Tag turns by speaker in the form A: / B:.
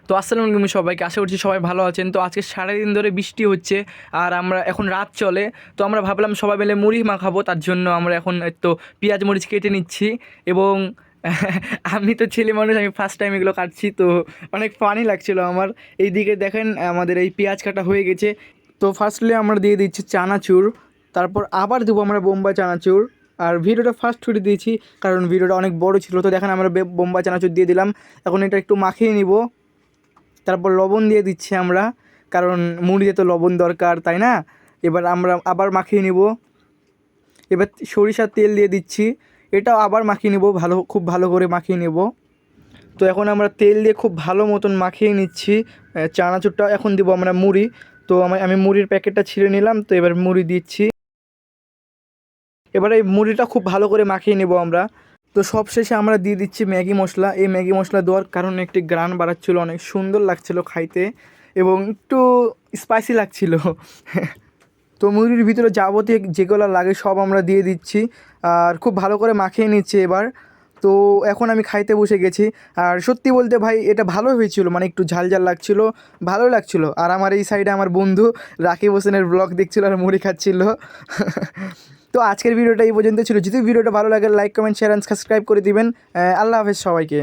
A: তো আসসালামু আলাইকুম সবাইকে, আশা করছি সবাই ভালো আছেন। তো আজকে সারাদিন ধরে বৃষ্টি হচ্ছে আর আমরা এখন রাত চলে। তো আমরা ভাবলাম সবাই মিলে মুড়ি মাখাবো, তার জন্য আমরা এখন তো পেঁয়াজ মরিচ কেটে নিচ্ছি। এবং আমি তো ছেলে মানুষ, আমি ফার্স্ট টাইম এগুলো কাটছি, তো অনেক ফানি লাগছিল আমার। এইদিকে দেখেন আমাদের এই পেঁয়াজ কাটা হয়ে গেছে। তো ফার্স্টলি আমরা দিয়ে দিচ্ছি চানাচুর, তারপর আবার দেবো আমরা বোম্বাই চানাচুর। আর ভিডিওটা ফার্স্ট ছুটে দিয়েছি কারণ ভিডিওটা অনেক বড় ছিল। তো দেখেন আমরা বোম্বাই চানাচুর দিয়ে দিলাম। এখন এটা একটু মাখিয়ে নিব, তারপর লবণ দিয়ে দিচ্ছি আমরা, কারণ মুড়িতে তো লবণ দরকার, তাই না? এবার আমরা আবার মাখিয়ে নিব। এবার সরিষার তেল দিয়ে দিচ্ছি, এটাও আবার মাখিয়ে নিব, খুব ভালো করে মাখিয়ে নেব। তো এখন আমরা তেল দিয়ে খুব ভালো মতন মাখিয়ে নিচ্ছি চানাচুরটা। এখন দিব আমরা মুড়ি। তো আমি মুড়ির প্যাকেটটা ছিঁড়ে নিলাম, তো এবার মুড়ি দিচ্ছি। এবার এই মুড়িটা খুব ভালো করে মাখিয়ে নেব আমরা। তো সবশেষে আমরা দিয়ে দিচ্ছি ম্যাগি মশলা। এই ম্যাগি মশলা দেওয়ার কারণে একটি গ্রান বাড়াচ্ছিলো, অনেক সুন্দর লাগছিল খাইতে এবং একটু স্পাইসি লাগছিল। তো মুড়ির ভিতরে যাবতীয় যেগুলো লাগে সব আমরা দিয়ে দিচ্ছি আর খুব ভালো করে মাখিয়ে নিচ্ছি এবার। তো এখন আমি খাইতে বসে গেছি। আর সত্যি বলতে ভাই এটা ভালো হয়েছিল, মানে একটু ঝাল ঝাল লাগছিল, ভালো লাগছিল। আর আমার এই সাইডে আমার বন্ধু রাকিব হোসেনের ব্লগ দেখছিল আর মুড়ি খাচ্ছিল। তো আজকের ভিডিওটা এই পর্যন্ত ছিল। যদি ভিডিওটা ভালো লাগে like comment share and subscribe করে দিবেন। আল্লাহ হাফেজ সবাইকে।